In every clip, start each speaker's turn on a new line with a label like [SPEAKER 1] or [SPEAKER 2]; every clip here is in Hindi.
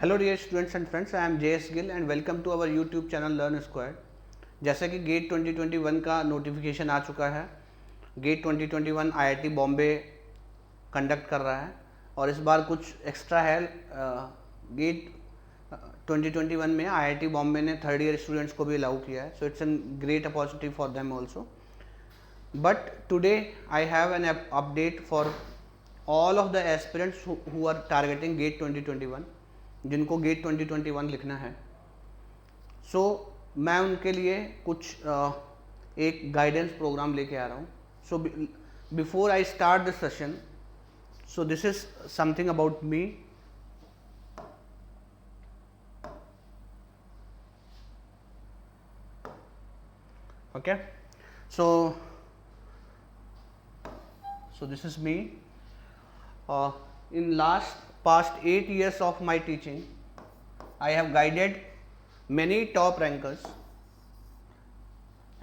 [SPEAKER 1] Hello dear students and friends, I am JS Gill and welcome to our YouTube channel learn square. जैसा कि गेट 2021 का नोटिफिकेशन आ चुका है, गेट 2021 IIT बॉम्बे कंडक्ट कर रहा है और इस बार कुछ एक्स्ट्रा है। गेट 2021 में IIT बॉम्बे ने थर्ड ईयर स्टूडेंट्स को भी अलाउ किया है, so it's an great opportunity for them also. But today I have an update for all of the aspirants who are targeting GATE 2021, जिनको गेट 2021 लिखना है। सो मैं उनके लिए कुछ एक गाइडेंस प्रोग्राम लेके आ रहा हूँ। So before I start this session, so this is something about me. Okay, so this is me. In past 8 years of my teaching, I have guided many top rankers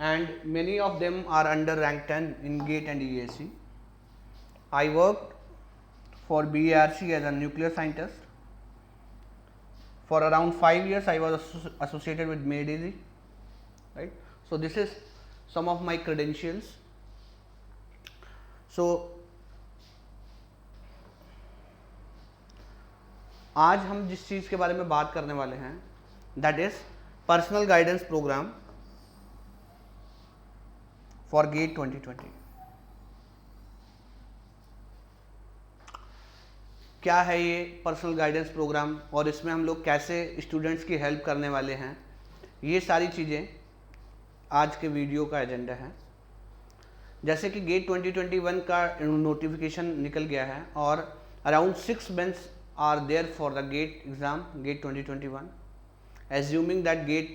[SPEAKER 1] and many of them are under rank 10 in GATE and EAC. I worked for BARC as a nuclear scientist. For around 5 years I was associated with MADEZ, right? So this is some of my credentials. So आज हम जिस चीज़ के बारे में बात करने वाले हैं, that is personal guidance programme for GATE 2020। क्या है ये पर्सनल गाइडेंस प्रोग्राम और इसमें हम लोग कैसे स्टूडेंट्स की हेल्प करने वाले हैं, ये सारी चीज़ें आज के वीडियो का एजेंडा है। जैसे कि गेट 2021 का नोटिफिकेशन निकल गया है और around 6 months are there for the GATE exam, GATE 2021, assuming that GATE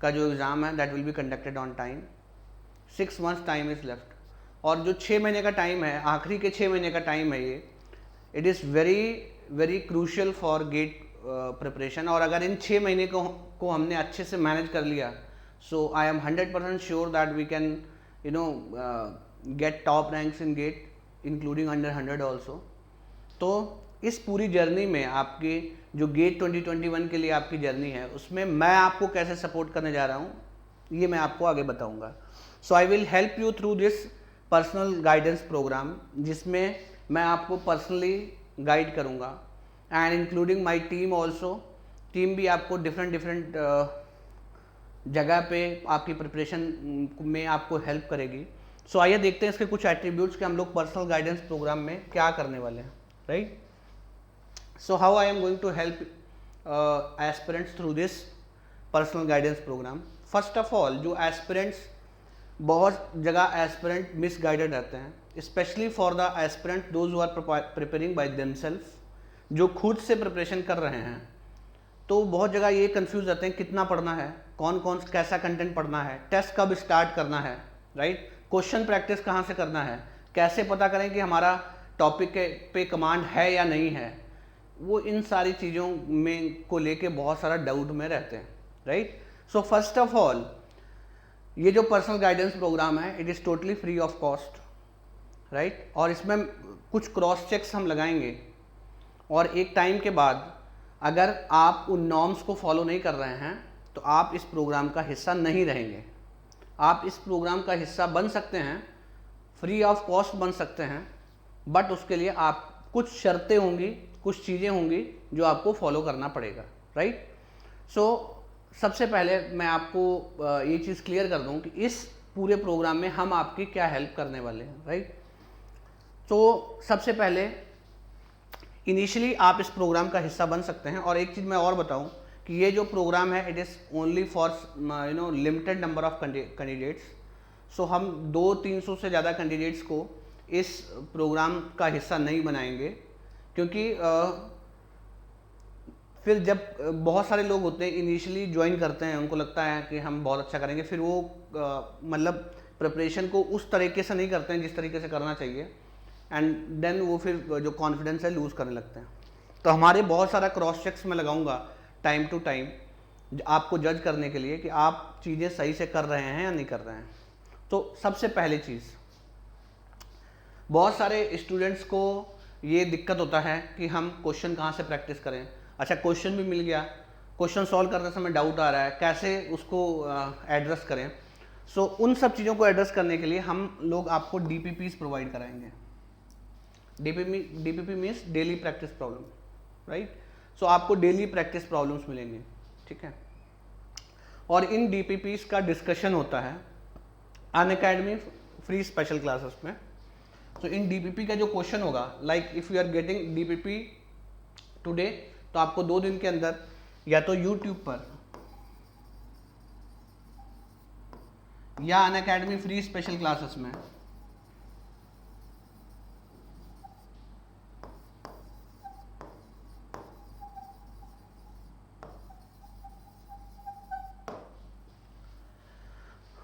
[SPEAKER 1] का जो एग्ज़ाम है that will be conducted on time. 6 months time is left और जो 6 महीने का टाइम है, आखिरी के 6 महीने का टाइम है ये, it is very crucial for GATE preparation। और अगर इन 6 महीने को हमने अच्छे से मैनेज कर लिया, so I am 100% sure that we can get top ranks in GATE including under 100 also। तो इस पूरी जर्नी में आपकी जो गेट 2021 के लिए आपकी जर्नी है, उसमें मैं आपको कैसे सपोर्ट करने जा रहा हूँ, ये मैं आपको आगे बताऊँगा। So I will help you through this personal guidance programme, जिसमें मैं आपको पर्सनली गाइड करूँगा and including my team also. Team भी आपको डिफरेंट जगह पे आपकी प्रिपरेशन में आपको हेल्प करेगी। सो आइए देखते हैं इसके कुछ एट्रीब्यूट्स कि हम लोग पर्सनल गाइडेंस प्रोग्राम में क्या करने वाले हैं, right? So how I am going to help aspirants through this personal guidance program? First of all, जो aspirants, बहुत जगह aspirant misguided रहते हैं, especially for the aspirant those who are preparing by themselves, जो खुद से प्रिपरेशन कर रहे हैं। तो बहुत जगह ये कंफ्यूज रहते हैं कितना पढ़ना है, कौन कैसा कंटेंट पढ़ना है, टेस्ट कब स्टार्ट करना है, राइट? क्वेश्चन प्रैक्टिस कहाँ से करना है, कैसे पता करें कि हमारा टॉपिक पे कमांड है या नहीं है। वो इन सारी चीज़ों में को लेके बहुत सारा डाउट में रहते हैं, right? So first of all, ये जो पर्सनल गाइडेंस प्रोग्राम है, it is totally free of cost, right? और इसमें कुछ क्रॉस चेक्स हम लगाएंगे और एक टाइम के बाद अगर आप उन नॉर्म्स को फॉलो नहीं कर रहे हैं तो आप इस प्रोग्राम का हिस्सा नहीं रहेंगे। आप इस प्रोग्राम का हिस्सा बन सकते हैं, फ्री ऑफ कॉस्ट बन सकते हैं, बट उसके लिए आप कुछ शर्तें होंगी, कुछ चीज़ें होंगी जो आपको फॉलो करना पड़ेगा, राइट? सो सबसे पहले मैं आपको ये चीज़ क्लियर कर दूं कि इस पूरे प्रोग्राम में हम आपकी क्या हेल्प करने वाले हैं, राइट? तो सबसे पहले इनिशियली आप इस प्रोग्राम का हिस्सा बन सकते हैं। और एक चीज़ मैं और बताऊं कि ये जो प्रोग्राम है, it is only for limited number of candidates. So हम 200-300 से ज़्यादा कैंडिडेट्स को इस प्रोग्राम का हिस्सा नहीं बनाएंगे, क्योंकि फिर जब बहुत सारे लोग होते हैं इनिशियली ज्वाइन करते हैं, उनको लगता है कि हम बहुत अच्छा करेंगे, फिर वो मतलब प्रिपरेशन को उस तरीके से नहीं करते हैं जिस तरीके से करना चाहिए, एंड देन वो फिर जो कॉन्फिडेंस है लूज़ करने लगते हैं। तो हमारे बहुत सारा क्रॉस चेक्स मैं लगाऊंगा टाइम टू टाइम आपको जज करने के लिए कि आप चीज़ें सही से कर रहे हैं या नहीं कर रहे हैं। तो सबसे पहली चीज़, बहुत सारे स्टूडेंट्स को ये दिक्कत होता है कि हम क्वेश्चन कहाँ से प्रैक्टिस करें। अच्छा, क्वेश्चन भी मिल गया, क्वेश्चन सॉल्व करते समय डाउट आ रहा है, कैसे उसको एड्रेस करें। सो उन सब चीज़ों को एड्रेस करने के लिए हम लोग आपको DPPs प्रोवाइड कराएंगे। DPP means daily practice problem, right. So आपको डेली प्रैक्टिस प्रॉब्लम्स मिलेंगे, ठीक है। और इन DPPs का डिस्कशन होता है अनअकैडमी फ्री स्पेशल क्लासेस में। तो इन DPP का जो क्वेश्चन होगा, like if you are getting DPP today, तो आपको 2 दिन के अंदर या तो यूट्यूब पर या अनअकैडमी फ्री स्पेशल क्लासेस में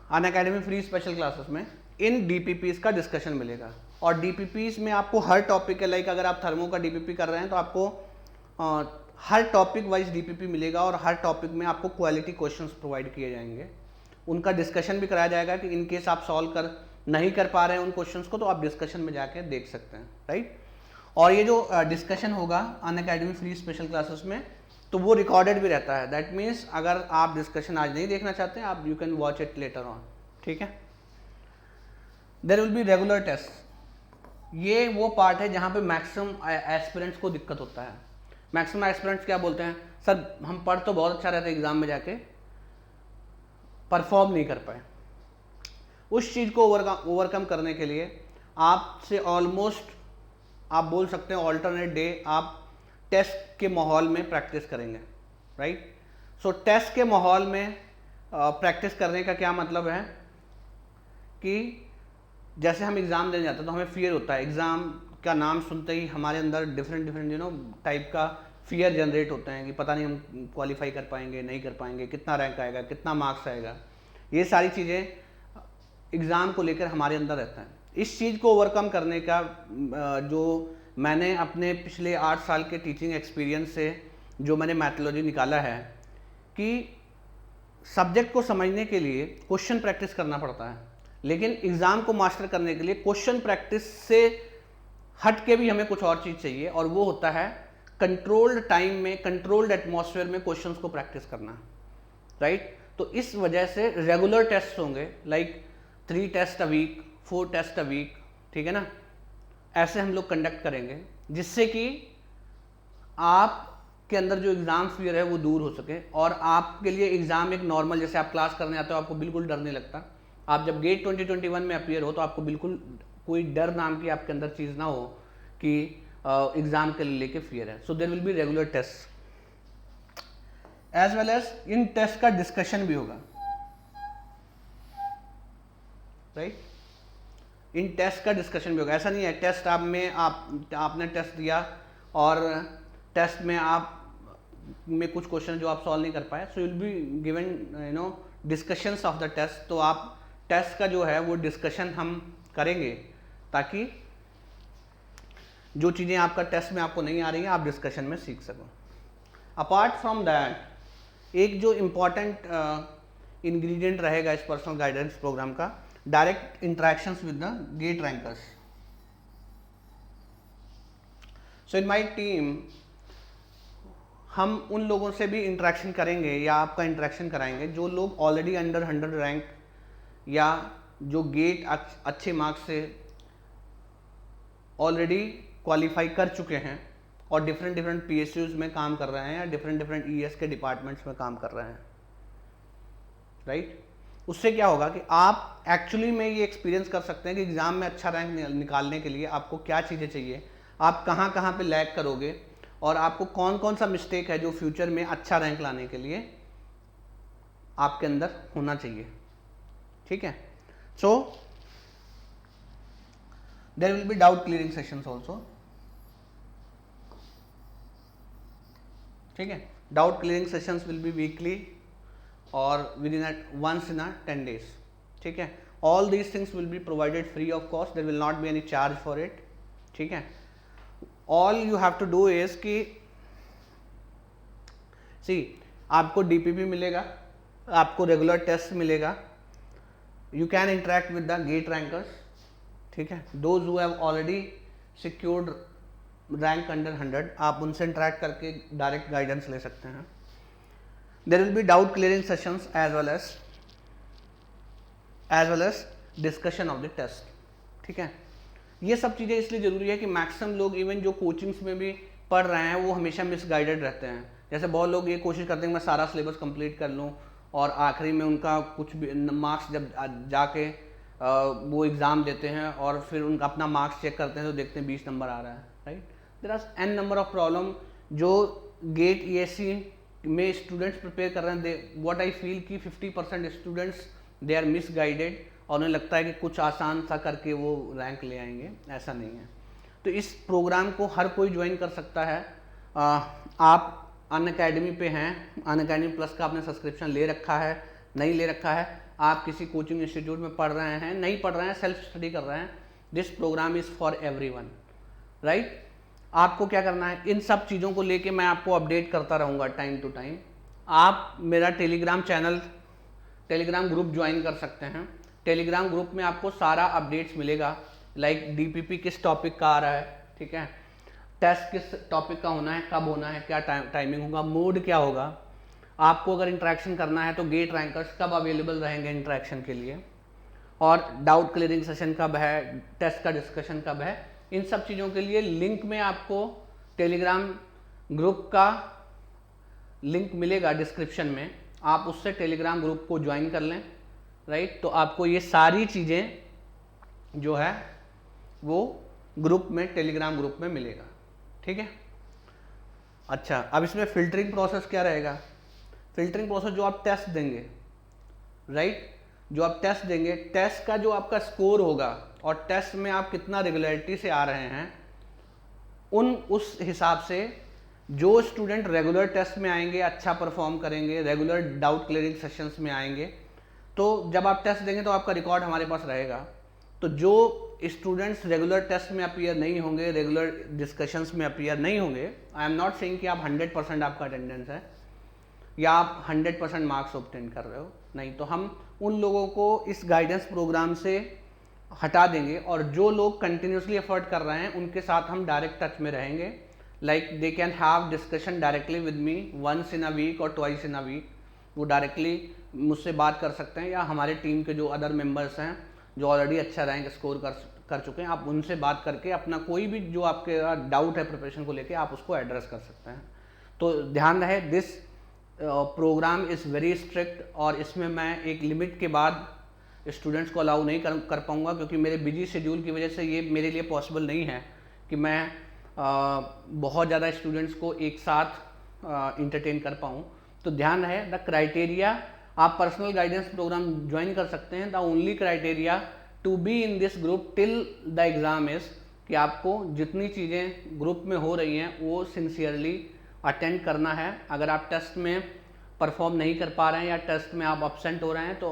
[SPEAKER 1] अनअकैडमी फ्री स्पेशल क्लासेस में इन DPPs का डिस्कशन मिलेगा। और DPPs में आपको हर टॉपिक है, लाइक अगर आप थर्मो का DPP कर रहे हैं तो आपको हर टॉपिक वाइज DPP मिलेगा और हर टॉपिक में आपको क्वालिटी क्वेश्चंस प्रोवाइड किए जाएंगे। उनका डिस्कशन भी कराया जाएगा कि इन केस आप सॉल्व नहीं कर पा रहे हैं उन क्वेश्चंस को, तो आप डिस्कशन में जाके देख सकते हैं, राइट। और ये जो डिस्कशन होगा अनअकैडमी फ्री स्पेशल क्लासेस में, तो वो रिकॉर्डेड भी रहता है। दैट मीन्स अगर आप डिस्कशन आज नहीं देखना चाहते हैं, आप you can watch it later on, ठीक है। There will be regular test. ये वो पार्ट है जहाँ पे मैक्सिमम एस्पिरेंट्स को दिक्कत होता है। मैक्सिमम एस्पिरेंट्स क्या बोलते हैं, सर हम पढ़ तो बहुत अच्छा रहता है, एग्जाम में जाके परफॉर्म नहीं कर पाए। उस चीज़ को ओवरकम करने के लिए आपसे ऑलमोस्ट आप बोल सकते हैं ऑल्टरनेट डे आप टेस्ट के माहौल में प्रैक्टिस करेंगे, राइट। सो टेस्ट के माहौल में प्रैक्टिस करने का क्या मतलब है कि जैसे हम एग्ज़ाम देने जाते हैं तो हमें फियर होता है। एग्ज़ाम का नाम सुनते ही हमारे अंदर डिफरेंट टाइप का फियर जनरेट होते हैं कि पता नहीं हम क्वालिफाई कर पाएंगे, नहीं कर पाएंगे, कितना रैंक आएगा, कितना मार्क्स आएगा। ये सारी चीज़ें एग्ज़ाम को लेकर हमारे अंदर रहता है। इस चीज़ को ओवरकम करने का जो मैंने अपने पिछले 8 साल के टीचिंग एक्सपीरियंस से जो मैंने मैथोलॉजी निकाला है कि सब्जेक्ट को समझने के लिए क्वेश्चन प्रैक्टिस करना पड़ता है, लेकिन एग्ज़ाम को मास्टर करने के लिए क्वेश्चन प्रैक्टिस से हट के भी हमें कुछ और चीज़ चाहिए, और वो होता है कंट्रोल्ड टाइम में, कंट्रोल्ड एटमॉस्फेयर में क्वेश्चंस को प्रैक्टिस करना, राइट। तो इस वजह से रेगुलर टेस्ट होंगे, like 3 test a week, 4 test a week, ठीक है ना। ऐसे हम लोग कंडक्ट करेंगे जिससे कि आप के अंदर जो एग्ज़ाम फियर है वो दूर हो सके और आपके लिए एग्ज़ाम एक नॉर्मल, जैसे आप क्लास करने आते हो आपको बिल्कुल डर नहीं लगता। आप जब गेट 2021 में अपीयर हो तो आपको बिल्कुल कोई डर नाम की आपके अंदर चीज़ ना हो कि एग्ज़ाम के लेके फियर है। So there will be regular test as well as in test का डिस्कशन भी होगा, राइट। इन टेस्ट का डिस्कशन भी होगा। ऐसा नहीं है टेस्ट आपने टेस्ट दिया और टेस्ट में आप में कुछ क्वेश्चन जो आप सॉल्व नहीं कर पाए, so will be given discussions of the test. तो आप टेस्ट का जो है वो डिस्कशन हम करेंगे ताकि जो चीज़ें आपका टेस्ट में आपको नहीं आ रही हैं आप डिस्कशन में सीख सको। अपार्ट फ्रॉम दैट एक जो इम्पॉर्टेंट इंग्रेडिएंट रहेगा इस पर्सनल गाइडेंस प्रोग्राम का, direct interactions with the GATE rankers. So in my team हम उन लोगों से भी इंटरेक्शन करेंगे या आपका इंटरेक्शन कराएंगे जो लोग ऑलरेडी अंडर 100 रैंक या जो गेट अच्छे मार्क्स से ऑलरेडी क्वालिफाई कर चुके हैं और डिफरेंट PSUs में काम कर रहे हैं या डिफरेंट ES के डिपार्टमेंट्स में काम कर रहे हैं, राइट। उससे क्या होगा कि आप एक्चुअली में ये एक्सपीरियंस कर सकते हैं कि एग्ज़ाम में अच्छा रैंक निकालने के लिए आपको क्या चीज़ें चाहिए, आप कहाँ कहाँ पे लैग करोगे और आपको कौन कौन सा मिस्टेक है जो फ्यूचर में अच्छा रैंक लाने के लिए आपके अंदर होना चाहिए, ठीक है। So there will be doubt clearing sessions also, ठीक है। Doubt clearing sessions will be weekly और within once in a 10 days, ठीक है। All these things will be provided free of cost, there will not be any charge for it, ठीक है। All you have to do is कि सी आपको DPP मिलेगा, आपको रेगुलर टेस्ट मिलेगा, you can interact with the GATE rankers, ठीक है। Those who have already secured rank under 100, आप उनसे इंटरेक्ट करके डायरेक्ट गाइडेंस ले सकते हैं। There will be doubt clearing sessions as well as discussion of the test. ठीक है, ये सब चीज़ें इसलिए ज़रूरी है कि मैक्सिमम लोग इवन जो कोचिंग्स में भी पढ़ रहे हैं वो हमेशा मिसगाइडेड रहते हैं। जैसे बहुत लोग ये कोशिश करते हैं कि मैं सारा सिलेबस कंप्लीट कर लूँ और आखिरी में उनका कुछ भी मार्क्स जब जाके वो एग्ज़ाम देते हैं और फिर उनका अपना मार्क्स चेक करते हैं तो देखते हैं 20 नंबर आ रहा है, right. There are an number of problem जो गेट ESE में स्टूडेंट्स प्रिपेयर कर रहे हैं। व्हाट आई फील कि 50% स्टूडेंट्स दे आर मिसगाइडेड और उन्हें लगता है कि कुछ आसान सा करके वो रैंक ले आएंगे, ऐसा नहीं है। तो इस प्रोग्राम को हर कोई ज्वाइन कर सकता है। आप अनअकैडमी पे हैं, अनअकैडमी प्लस का आपने सब्सक्रिप्शन ले रखा है, नहीं ले रखा है, आप किसी कोचिंग इंस्टीट्यूट में पढ़ रहे हैं, नहीं पढ़ रहे हैं, सेल्फ स्टडी कर रहे हैं, this programme is for everyone, right. आपको क्या करना है, इन सब चीज़ों को लेके मैं आपको अपडेट करता रहूँगा टाइम टू टाइम। आप मेरा Telegram channel, Telegram group join कर सकते हैं। टेलीग्राम ग्रुप में आपको सारा अपडेट्स मिलेगा, लाइक DPP किस टॉपिक का आ रहा है, ठीक है, टेस्ट किस टॉपिक का होना है, कब होना है, क्या टाइमिंग होगा, मोड क्या होगा, आपको अगर इंटरेक्शन करना है तो गेट रैंकर्स कब अवेलेबल रहेंगे इंटरेक्शन के लिए, और डाउट क्लियरिंग सेशन कब है, टेस्ट का डिस्कशन कब है, इन सब चीज़ों के लिए लिंक में आपको टेलीग्राम ग्रुप का लिंक मिलेगा डिस्क्रिप्शन में, आप उससे टेलीग्राम ग्रुप को ज्वाइन कर लें, राइट। तो आपको ये सारी चीज़ें जो है वो ग्रुप में, टेलीग्राम ग्रुप में मिलेगा, ठीक है। अच्छा, अब इसमें फ़िल्टरिंग प्रोसेस क्या रहेगा। फ़िल्टरिंग प्रोसेस जो आप टेस्ट देंगे, राइट, जो आप टेस्ट देंगे, टेस्ट का जो आपका स्कोर होगा और टेस्ट में आप कितना रेगुलरिटी से आ रहे हैं, उस हिसाब से जो स्टूडेंट रेगुलर टेस्ट में आएंगे, अच्छा परफॉर्म करेंगे, रेगुलर डाउट क्लियरिंग सेशंस में आएंगे, तो जब आप टेस्ट देंगे तो आपका रिकॉर्ड हमारे पास रहेगा। तो जो स्टूडेंट्स रेगुलर टेस्ट में अपीयर नहीं होंगे, रेगुलर डिस्कशंस में अपीयर नहीं होंगे, आई एम नॉट सेइंग कि आप 100% आपका अटेंडेंस है या आप 100% मार्क्स ऑब्टेन कर रहे हो, नहीं, तो हम उन लोगों को इस गाइडेंस प्रोग्राम से हटा देंगे और जो लोग कंटिन्यूसली एफर्ट कर रहे हैं उनके साथ हम डायरेक्ट टच में रहेंगे। Like they can have discussion directly with me once in a week और ट्वाइस इन अ वीक, वो डायरेक्टली मुझसे बात कर सकते हैं, या हमारे टीम के जो अदर मेंबर्स हैं जो ऑलरेडी अच्छा रैंक स्कोर कर चुके हैं, आप उनसे बात करके अपना कोई भी जो आपके डाउट है प्रिपरेशन को लेके आप उसको एड्रेस कर सकते हैं। तो ध्यान रहे, this programme is very strict और इसमें मैं एक लिमिट के बाद स्टूडेंट्स को अलाउ नहीं कर पाऊँगा, क्योंकि मेरे बिजी शेड्यूल की वजह से ये मेरे लिए पॉसिबल नहीं है कि मैं बहुत ज़्यादा स्टूडेंट्स को एक साथ इंटरटेन कर पाऊँ। तो ध्यान रहे, द क्राइटेरिया, आप पर्सनल गाइडेंस प्रोग्राम ज्वाइन कर सकते हैं, the only criteria to be in this group till the exam is कि आपको जितनी चीज़ें ग्रुप में हो रही हैं वो सिंसियरली अटेंड करना है। अगर आप टेस्ट में परफॉर्म नहीं कर पा रहे हैं या टेस्ट में आप अपसेंट हो रहे हैं तो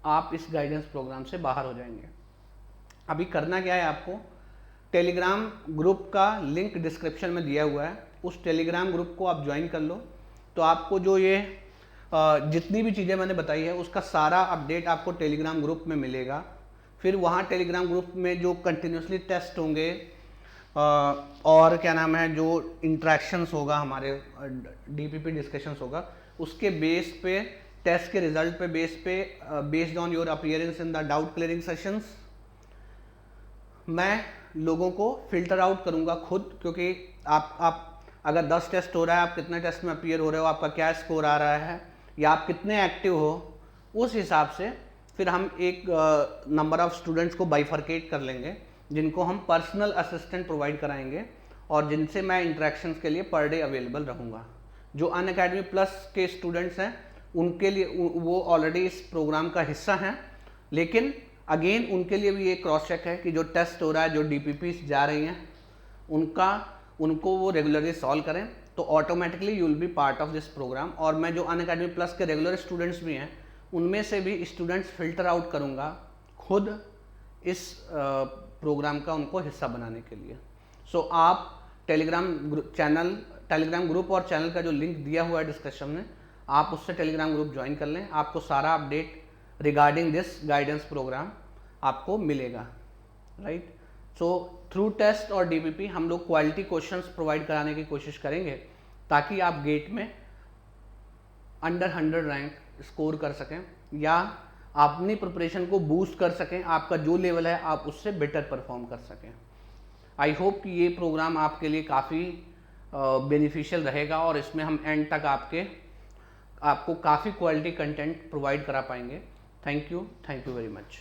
[SPEAKER 1] आप इस गाइडेंस प्रोग्राम से बाहर हो जाएंगे। अभी करना क्या है, आपको टेलीग्राम ग्रुप का लिंक डिस्क्रिप्शन में दिया हुआ है, उस टेलीग्राम ग्रुप को आप ज्वाइन कर लो, तो आपको जो ये जितनी भी चीज़ें मैंने बताई है उसका सारा अपडेट आपको टेलीग्राम ग्रुप में मिलेगा। फिर वहाँ टेलीग्राम ग्रुप में जो कंटिन्यूसली टेस्ट होंगे और क्या नाम है, जो इंट्रैक्शंस होगा, हमारे DPP डिस्कशंस होगा, उसके बेस पे, टेस्ट के रिजल्ट पे बेस पे, based on your appearance in the doubt clearing sessions, मैं लोगों को फिल्टर आउट करूंगा खुद, क्योंकि आप अगर 10 टेस्ट हो रहा है, आप कितने टेस्ट में अपीयर हो रहे हो, आपका क्या स्कोर आ रहा है, या आप कितने एक्टिव हो, उस हिसाब से फिर हम एक नंबर ऑफ स्टूडेंट्स को बाइफरकेट कर लेंगे, जिनको हम पर्सनल असिस्टेंट प्रोवाइड कराएंगे और जिनसे मैं इंटरेक्शंस के लिए पर डे अवेलेबल रहूँगा। जो अनअकैडमी प्लस के स्टूडेंट्स हैं उनके लिए वो ऑलरेडी इस प्रोग्राम का हिस्सा हैं, लेकिन अगेन उनके लिए भी ये क्रॉस चेक है कि जो टेस्ट हो रहा है, जो DPPs जा रही हैं, उनको वो रेगुलरली सॉल्व करें, तो automatically you will be part of this programme. और मैं जो अनअकैडमी प्लस के रेगुलर स्टूडेंट्स भी हैं उनमें से भी स्टूडेंट्स फिल्टर आउट करूँगा खुद इस प्रोग्राम का उनको हिस्सा बनाने के लिए। सो आप टेलीग्राम ग्रुप और चैनल का जो लिंक दिया हुआ है डिस्क्रिप्शन में, आप उससे टेलीग्राम ग्रुप ज्वाइन कर लें, आपको सारा update regarding this guidance programme आपको मिलेगा, राइट। सो थ्रू टेस्ट और डीपीपी हम लोग क्वालिटी क्वेश्चंस प्रोवाइड कराने की कोशिश करेंगे ताकि आप गेट में अंडर 100 रैंक स्कोर कर सकें या अपनी प्रिपरेशन को बूस्ट कर सकें, आपका जो लेवल है आप उससे बेटर परफॉर्म कर सकें। आई होप कि ये प्रोग्राम आपके लिए काफ़ी बेनिफिशियल रहेगा और इसमें हम एंड तक आपको काफ़ी क्वालिटी कंटेंट प्रोवाइड करा पाएंगे। Thank you very much.